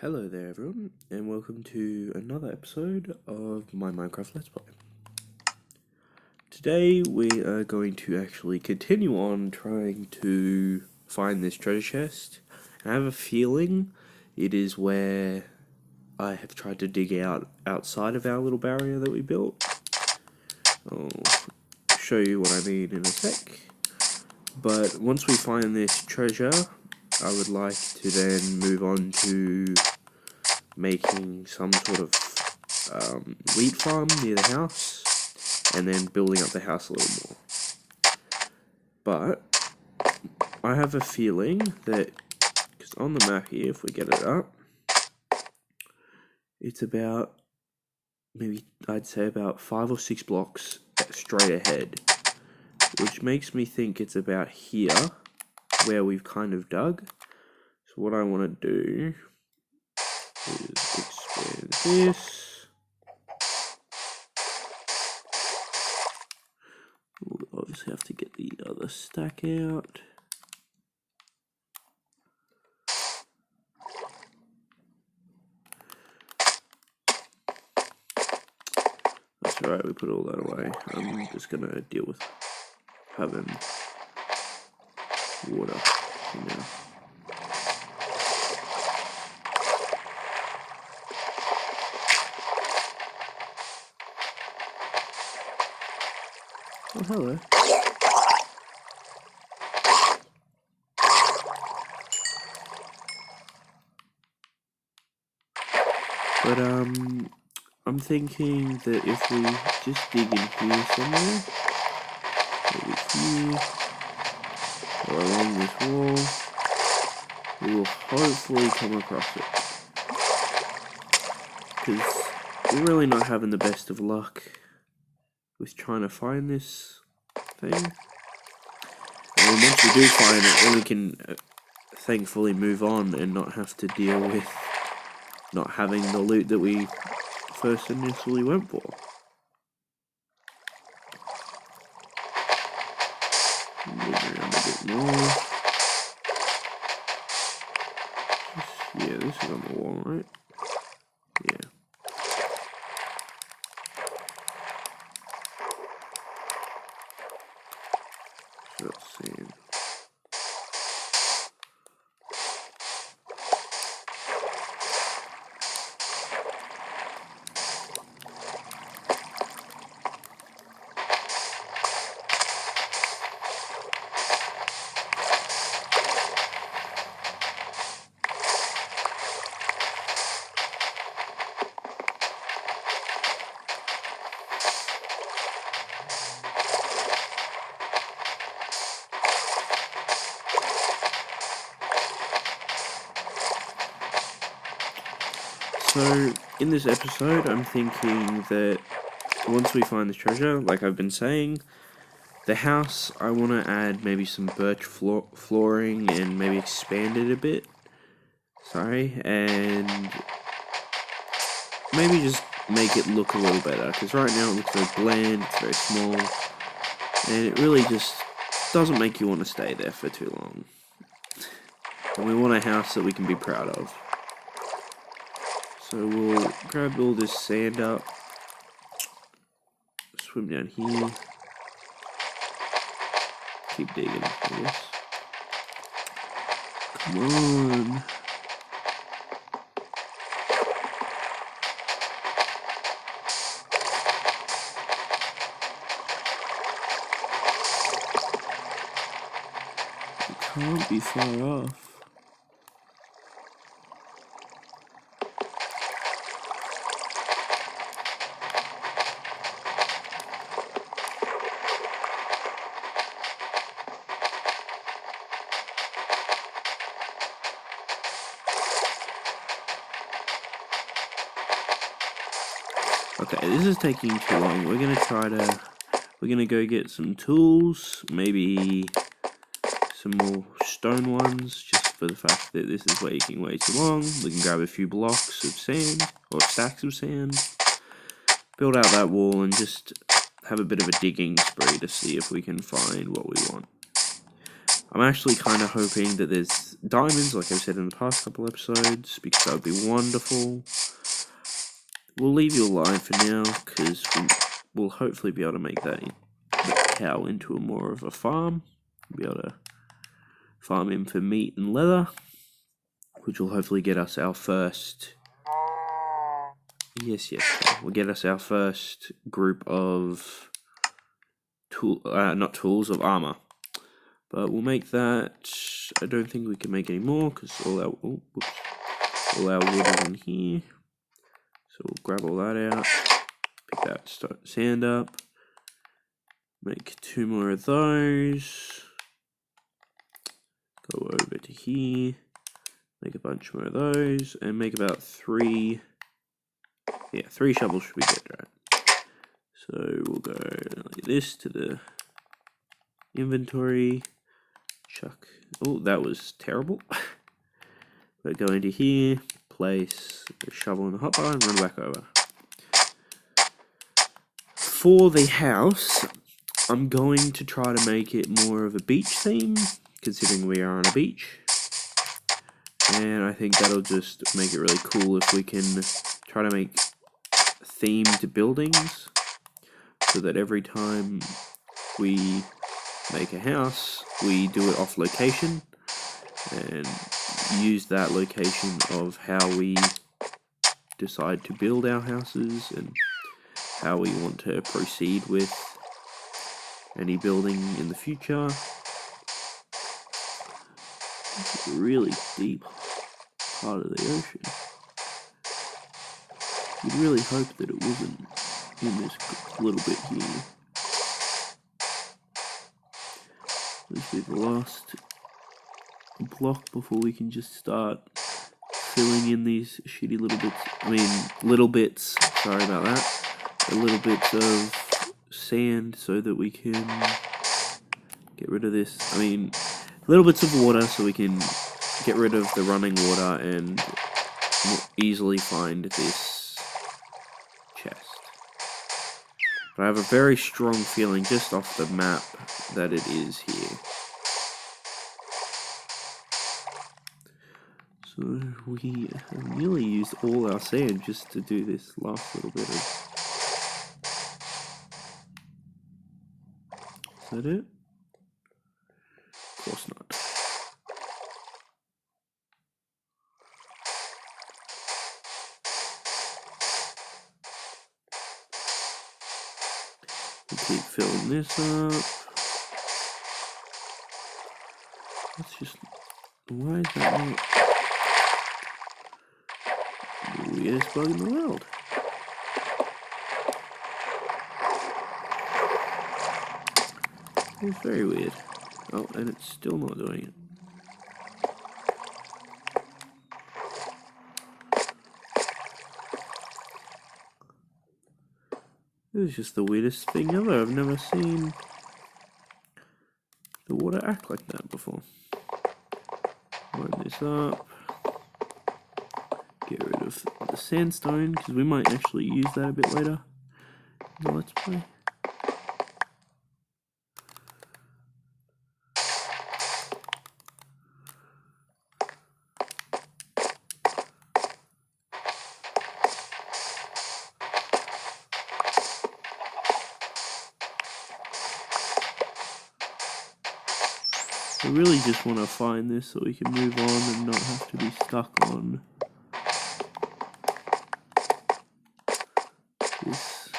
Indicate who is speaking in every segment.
Speaker 1: Hello there everyone, and welcome to another episode of my Minecraft Let's Play. Today we are going to actually continue on trying to find this treasure chest. I have a feeling it is where I have tried to dig out outside of our little barrier that we built. I'll show you what I mean in a sec. But once we find this treasure, I would like to then move on to making some sort of wheat farm near the house, and then building up the house a little more. But I have a feeling that, because on the map here, if we get it up, it's about, maybe I'd say about 5 or 6 blocks straight ahead, which makes me think it's about here where we've kind of dug. So what I want to do is expand this. We'll obviously have to get the other stack out. That's alright, we put all that away. I'm just gonna deal with having water for now. Oh, hello. But, I'm thinking that if we just dig in here somewhere, maybe here, or along this wall, we will hopefully come across it. Because we're really not having the best of luck with trying to find this thing. And once we do find it, then we can thankfully move on and not have to deal with not having the loot that we first initially went for. Move around a bit more. Yeah, this is on the wall, right? Yeah. So let's see. So, in this episode, I'm thinking that once we find this treasure, like I've been saying, the house, I want to add maybe some birch flooring and maybe expand it a bit. And maybe just make it look a little better, because right now it looks very bland, it's very small, and it really just doesn't make you want to stay there for too long. And we want a house that we can be proud of. So we'll grab all this sand up, swim down here, keep digging, I guess. Come on. You can't be far off. Okay, this is taking too long. We're gonna go get some tools, maybe some more stone ones, just for the fact that this is taking way too long. We can grab a few blocks of sand, or stacks of sand, build out that wall, and just have a bit of a digging spree to see if we can find what we want. I'm actually kind of hoping that there's diamonds, like I've said in the past couple episodes, because that would be wonderful. We'll leave you alive for now, because we'll hopefully be able to make the cow into more of a farm. We'll be able to farm him for meat and leather, which will hopefully get us our first... Yes, we'll get us our first group of... not tools, of armor. But we'll make that... I don't think we can make any more, because all our wood is in here. So we'll grab all that out, pick that sand up, make 2 more of those, go over to here, make a bunch more of those, and make about 3 shovels should be good, right? So we'll go like this to the inventory, chuck, oh that was terrible, but go into here, place a shovel in the hotbar and run back over. For the house, I'm going to try to make it more of a beach theme, considering we are on a beach. And I think that'll just make it really cool if we can try to make themed buildings, so that every time we make a house, we do it off location, and use that location of how we decide to build our houses and how we want to proceed with any building in the future. It's a really deep part of the ocean. You'd really hope that it wasn't in this little bit here. This will be the last block before we can just start filling in these shitty little bits, sorry about that, the little bits of sand so that we can get rid of this, little bits of water so we can get rid of the running water and more easily find this chest. But I have a very strong feeling just off the map that it is here. So we have nearly used all our sand just to do this last little bit of... Is that it? Of course not. We keep filling this up. Let's just... Why is that not... The weirdest bug in the world. It's very weird. Oh, and it's still not doing it. This is just the weirdest thing ever. I've never seen the water act like that before. Line this up. Get rid of the sandstone, because we might actually use that a bit later in the Let's Play. I really just want to find this so we can move on and not have to be stuck on this.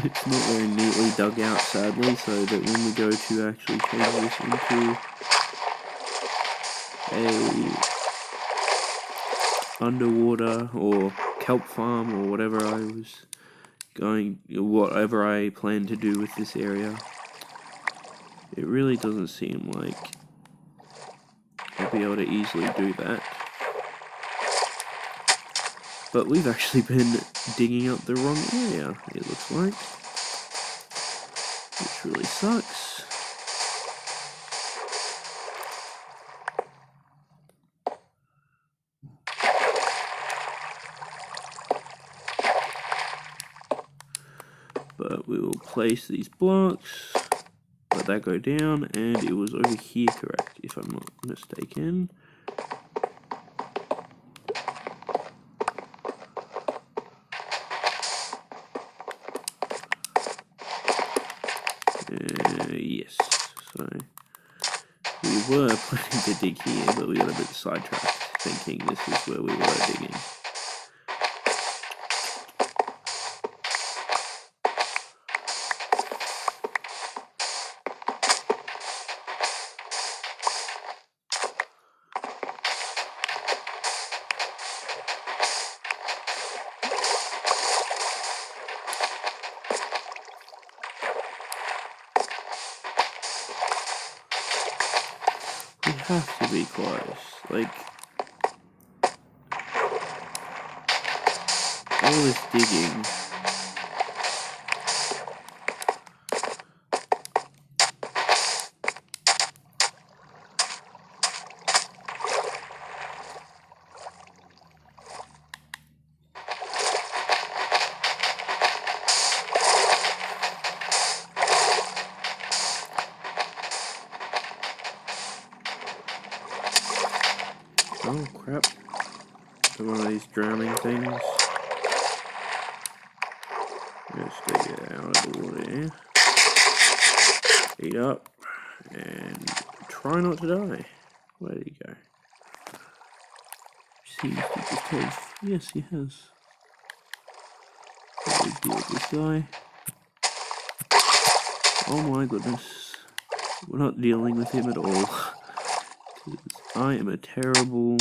Speaker 1: It's not very neatly dug out, sadly, so that when we go to actually change this into a underwater or kelp farm or whatever I plan to do with this area, it really doesn't seem like I'll be able to easily do that. But we've actually been digging up the wrong area, it looks like, which really sucks. But we will place these blocks, let that go down, and it was over here, correct, if I'm not mistaken. Yes, so we were planning to dig here, but we got a bit sidetracked, thinking this is where we were digging. We have to be close, like, all this digging. Oh crap, one of these drowning things. Just take it out of the water here. Eat up, and try not to die. Where did he go? Seems to just have... Yes, he has. What do we deal with this guy? Oh my goodness. We're not dealing with him at all. I am a terrible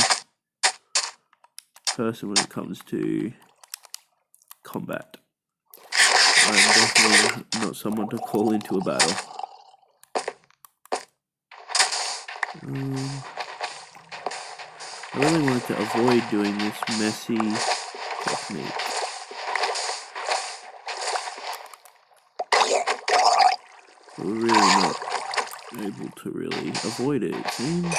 Speaker 1: person when it comes to combat. I'm definitely not someone to call into a battle. I really wanted to avoid doing this messy technique. But we're really not able to really avoid it, it seems.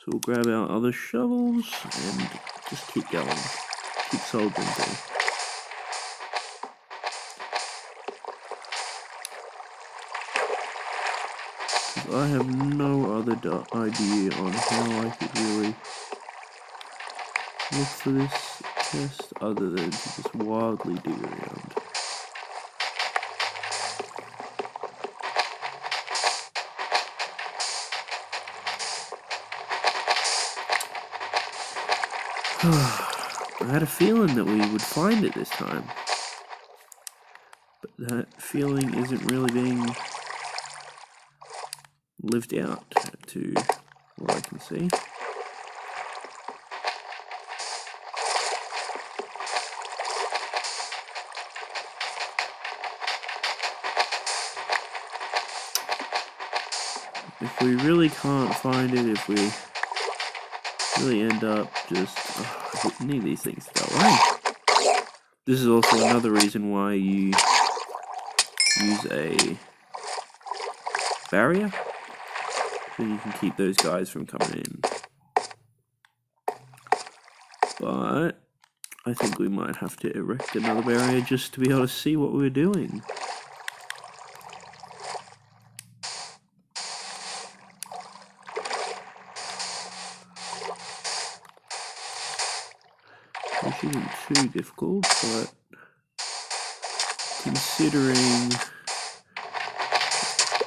Speaker 1: So we'll grab our other shovels and just keep going. Keep soldiering through. I have no other idea on how I could really look for this chest other than to just wildly dig around. I had a feeling that we would find it this time, but that feeling isn't really being lived out to what I can see. If we really can't find it, if we really end up just... I need these things to go away. This is also another reason why you use a barrier, so you can keep those guys from coming in. But I think we might have to erect another barrier just to be able to see what we're doing. Which isn't too difficult, but considering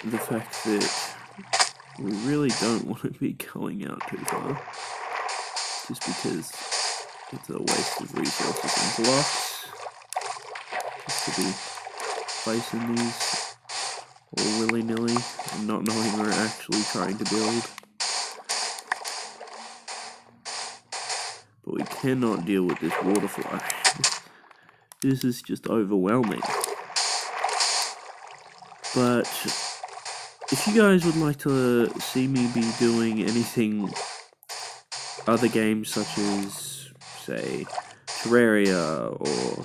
Speaker 1: the fact that we really don't want to be going out too far, just because it's a waste of resources and blocks, just to be placing these all willy-nilly and not knowing we're actually trying to build. But we cannot deal with this waterfly. This is just overwhelming. But if you guys would like to see me be doing anything, other games such as, say, Terraria or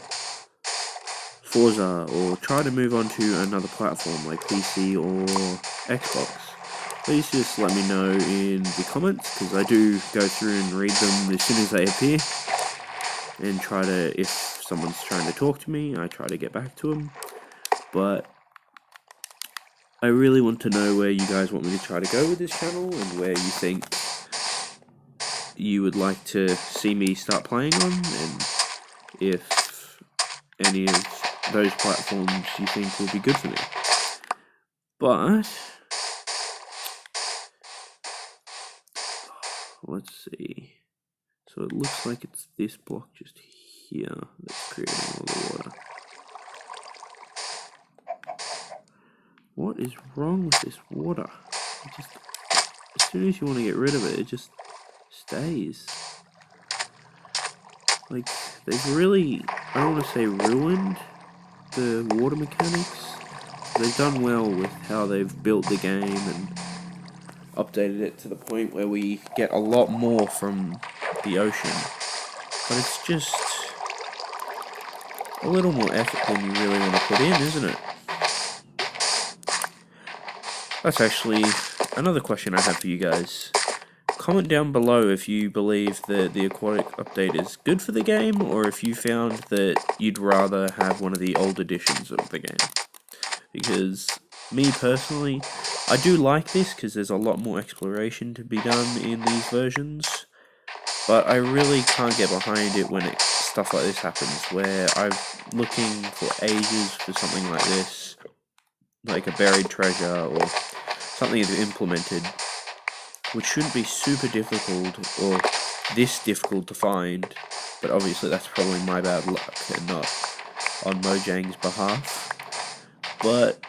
Speaker 1: Forza, or try to move on to another platform like PC or Xbox, please just let me know in the comments, because I do go through and read them as soon as they appear, and try to, if someone's trying to talk to me, I try to get back to them. But I really want to know where you guys want me to try to go with this channel, and where you think you would like to see me start playing on, and if any of those platforms you think will be good for me. But let's see. So it looks like it's this block just here that's creating all the water. What is wrong with this water? It just, as soon as you want to get rid of it, it just stays. Like, they've really, I don't want to say ruined the water mechanics. They've done well with how they've built the game and updated it to the point where we get a lot more from the ocean. But it's just a little more effort than you really want to put in, isn't it? That's actually another question I have for you guys. Comment down below if you believe that the aquatic update is good for the game, or if you found that you'd rather have one of the old editions of the game. Because me personally, I do like this because there's a lot more exploration to be done in these versions, but I really can't get behind it when stuff like this happens, where I'm looking for ages for something like this, like a buried treasure or something they've implemented, which shouldn't be super difficult or this difficult to find, but obviously that's probably my bad luck and not on Mojang's behalf. But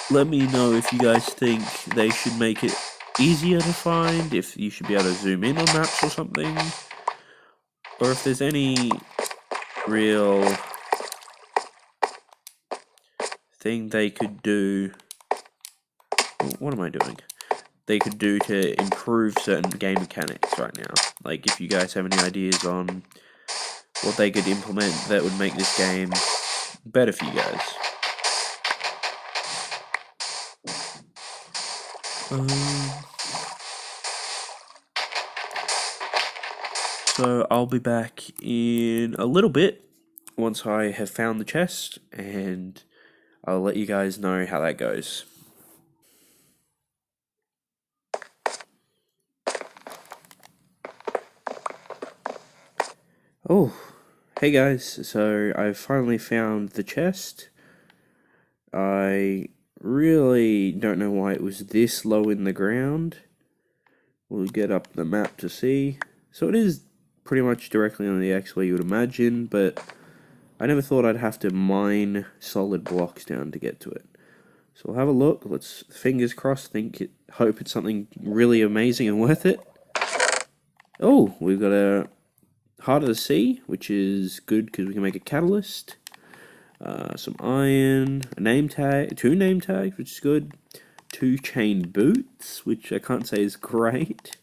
Speaker 1: let me know if you guys think they should make it easier to find, if you should be able to zoom in on maps or something, or if there's any real thing they could do. What am I doing? They could do to improve certain game mechanics right now. Like, if you guys have any ideas on what they could implement that would make this game better for you guys. So I'll be back in a little bit once I have found the chest, and I'll let you guys know how that goes. Oh, hey guys, so I've finally found the chest. I really don't know why it was this low in the ground. We'll get up the map to see. So it is pretty much directly on the X where you would imagine, but I never thought I'd have to mine solid blocks down to get to it. So we'll have a look. Let's, fingers crossed, hope it's something really amazing and worth it. Oh, we've got a Heart of the Sea, which is good because we can make a catalyst. Some iron, a name tag, 2 name tags, which is good. 2 chain boots, which I can't say is great.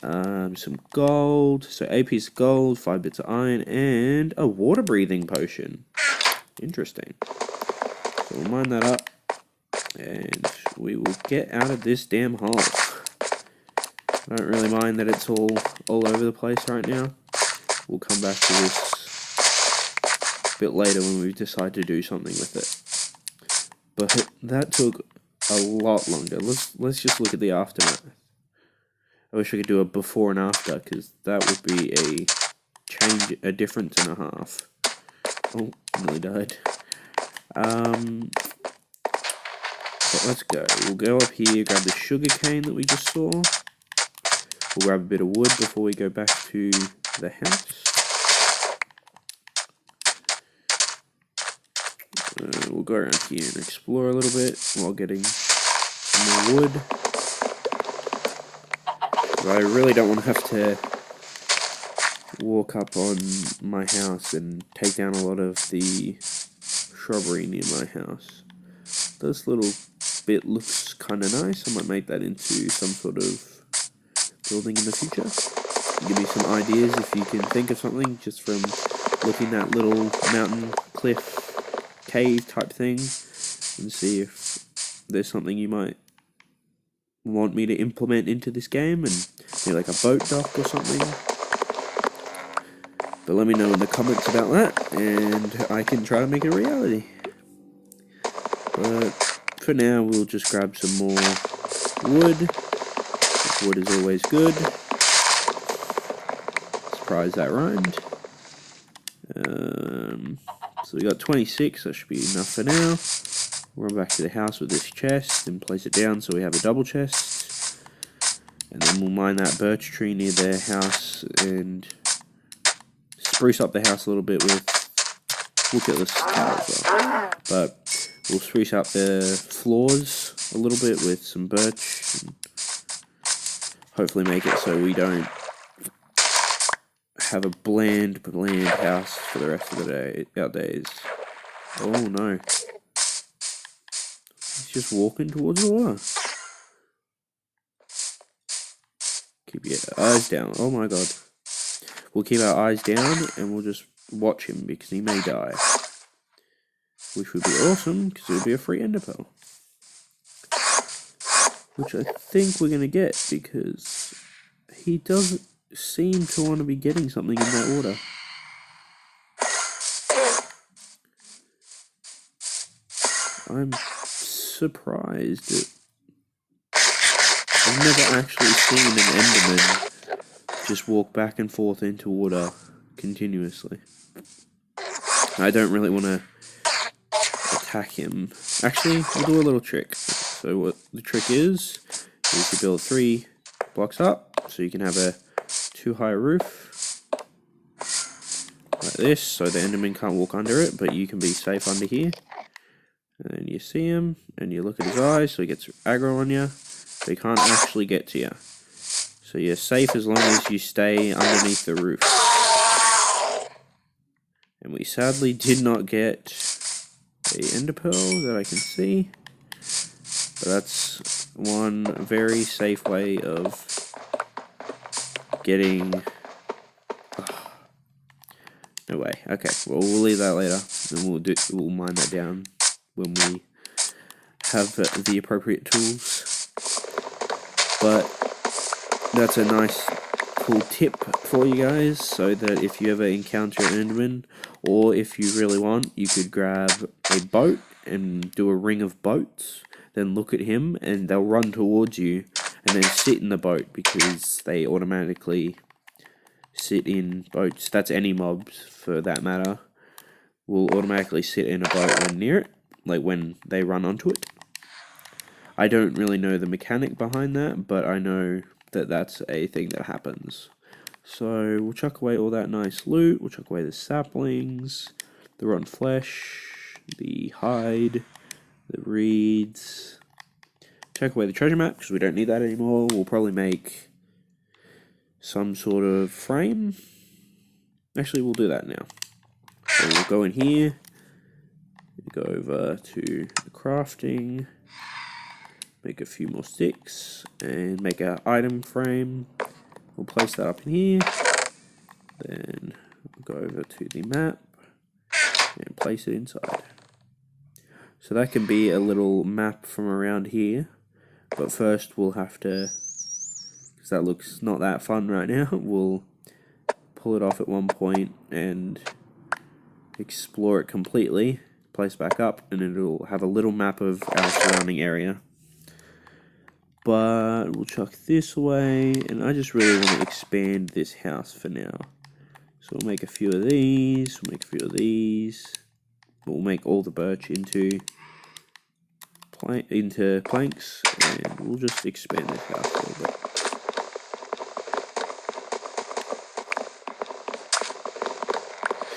Speaker 1: Some gold, so 8 pieces of gold, 5 bits of iron, and a water breathing potion. Interesting. So we'll mine that up, and we will get out of this damn hole. I don't really mind that it's all over the place right now. We'll come back to this a bit later when we decide to do something with it. But that took a lot longer. Let's just look at the aftermath. I wish I could do a before and after, because that would be a difference and a half. Oh, nearly died. But let's go. We'll go up here, grab the sugar cane that we just saw. We'll grab a bit of wood before we go back to the house. We'll go around here and explore a little bit while getting some more wood. I really don't want to have to walk up on my house and take down a lot of the shrubbery near my house. This little bit looks kind of nice. I might make that into some sort of building in the future. Give me some ideas if you can think of something just from looking at little mountain cliff cave type thing, and see if there's something you might want me to implement into this game, and maybe like a boat dock or something. But let me know in the comments about that, and I can try to make it a reality. But for now, we'll just grab some more wood. Wood is always good. Surprised that rhymed. So we got 26, that should be enough for now. We'll run back to the house with this chest and place it down so we have a double chest. And then we'll mine that birch tree near their house and spruce up the house a little bit with, we'll get this tower as well. But we'll spruce up the floors a little bit with some birch and hopefully make it so we don't have a bland house for the rest of our days. Oh no. He's just walking towards the water. Keep your eyes down. Oh my god. We'll keep our eyes down and we'll just watch him because he may die. Which would be awesome because it would be a free ender pearl. Which I think we're going to get because he doesn't seem to want to be getting something in that water. I'm surprised that I've never actually seen an enderman just walk back and forth into water continuously. I don't really want to attack him. Actually, we'll do a little trick. So what the trick is you build 3 blocks up so you can have a 2-high roof like this, so the enderman can't walk under it, but you can be safe under here. And then you see him, and you look at his eyes, so he gets aggro on you, but he can't actually get to you. So you're safe as long as you stay underneath the roof. And we sadly did not get a ender pearl that I can see, but that's one very safe way of getting... Oh. No way. Okay, well we'll leave that later, and we'll mine that down when we have the appropriate tools. But that's a nice cool tip for you guys, so that if you ever encounter an enderman, or if you really want, you could grab a boat and do a ring of boats, then look at him and they'll run towards you and then sit in the boat because they automatically sit in boats. That's any mobs for that matter, will automatically sit in a boat when near it, like when they run onto it. I don't really know the mechanic behind that, but I know that that's a thing that happens. So we'll chuck away all that nice loot, we'll chuck away the saplings, the rotten flesh, the hide, the reeds, chuck away the treasure map because we don't need that anymore. We'll probably make some sort of frame. Actually, we'll do that now. So we'll go in here, go over to the crafting, make a few more sticks, and make an item frame. We'll place that up in here, then we'll go over to the map, and place it inside. So that can be a little map from around here, but first we'll have to, because that looks not that fun right now, we'll pull it off at one point and explore it completely, place back up, and it'll have a little map of our surrounding area. But we'll chuck this away, and I just really want to expand this house for now. So we'll make a few of these, we'll make a few of these, we'll make all the birch into planks, and we'll just expand this house a little bit.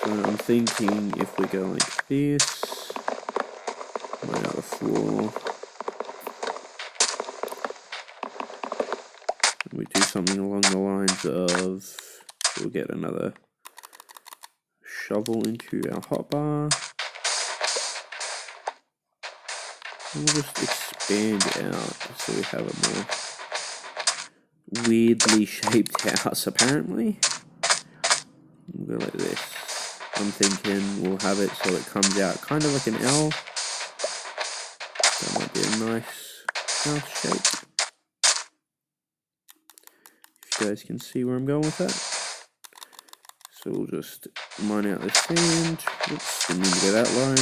Speaker 1: So I'm thinking if we go like this, mine out the floor, we do something along the lines of, we'll get another shovel into our hotbar, and we'll just expand out so we have a more weirdly shaped house apparently. We'll go like this. I'm thinking we'll have it so it comes out kind of like an L. That might be nice house shape. If you guys can see where I'm going with that. So we'll just mine out the sand. Oops, didn't mean to go that low.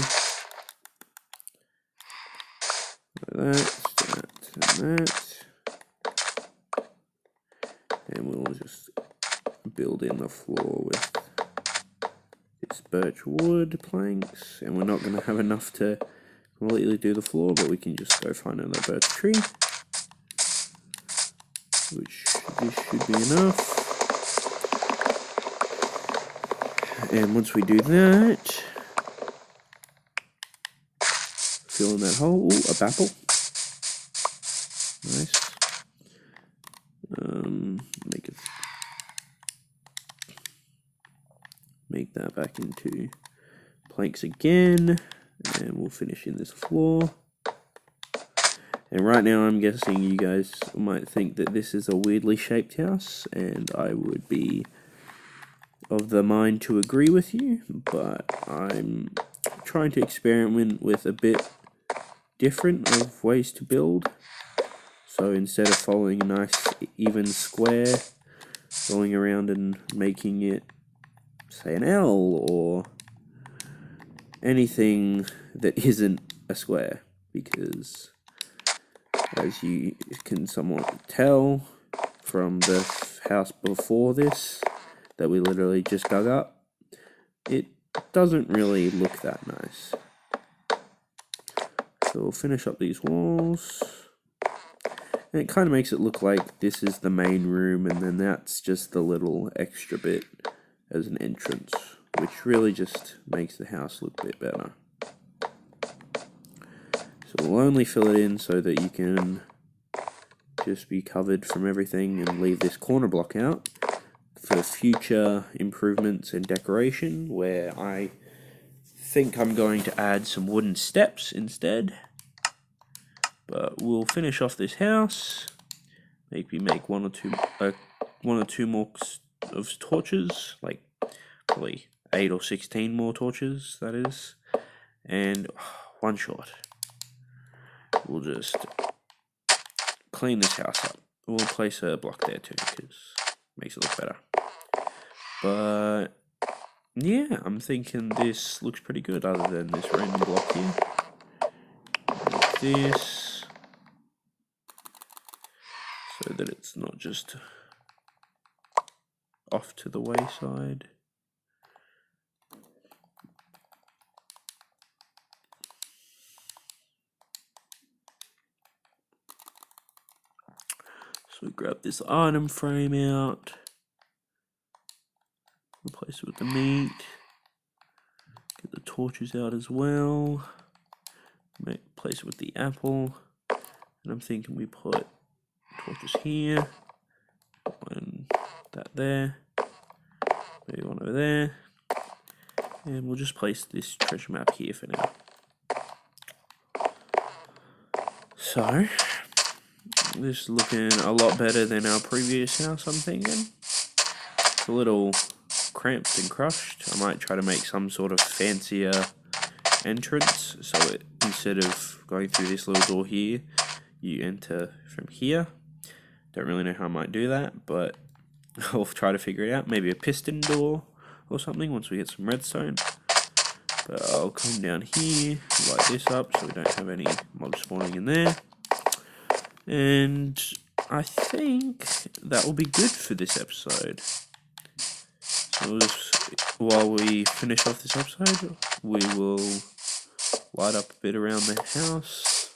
Speaker 1: Like that, and that. And we'll just build in the floor with this birch wood planks. And we're not going to have enough to completely do the floor, but we can just go find another birch tree, which this should be enough. And once we do that, fill in that hole. Ooh, a apple. Nice. Make that back into planks again, and we'll finish in this floor. And right now I'm guessing you guys might think that this is a weirdly shaped house, and I would be of the mind to agree with you, but I'm trying to experiment with a bit different of ways to build. So instead of following a nice even square, going around and making it, say, an L or anything that isn't a square, because as you can somewhat tell from the house before this that we literally just dug up, it doesn't really look that nice. So we'll finish up these walls, and it kind of makes it look like this is the main room, and then that's just the little extra bit as an entrance, which really just makes the house look a bit better. So we'll only fill it in so that you can just be covered from everything, and leave this corner block out for future improvements and decoration, where I think I'm going to add some wooden steps instead. But we'll finish off this house, maybe make one or two more of torches, like probably 8 or 16 more torches, that is, and one shot. We'll just clean this house up. We'll place a block there too, because it makes it look better. But yeah, I'm thinking this looks pretty good, other than this random block here. Like this, so that it's not just off to the wayside. So we grab this item frame out, replace it with the meat, get the torches out as well, place it with the apple, and I'm thinking we put torches here, and that there, maybe one over there, and we'll just place this treasure map here for now. So this is looking a lot better than our previous house, I'm thinking. It's a little cramped and crushed. I might try to make some sort of fancier entrance, so instead of going through this little door here, you enter from here. Don't really know how I might do that, but I'll try to figure it out. Maybe a piston door or something once we get some redstone. But I'll come down here, light this up so we don't have any mobs spawning in there. And I think that will be good for this episode. So we'll just, while we finish off this episode, we will light up a bit around the house.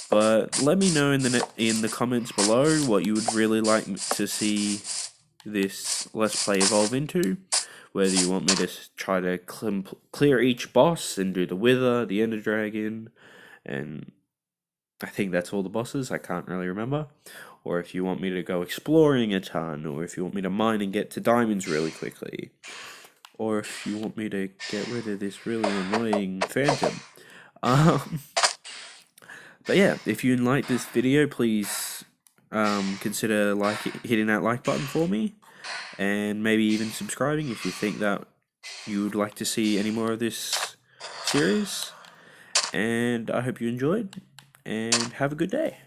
Speaker 1: But let me know in the comments below what you would really like to see this Let's Play evolve into. Whether you want me to try to clear each boss and do the Wither, the Ender Dragon, and I think that's all the bosses, I can't really remember. Or if you want me to go exploring a ton, or if you want me to mine and get to diamonds really quickly. Or if you want me to get rid of this really annoying phantom. But yeah, if you like this video, please consider hitting that like button for me. And maybe even subscribing if you think that you would like to see any more of this series. And I hope you enjoyed. and have a good day.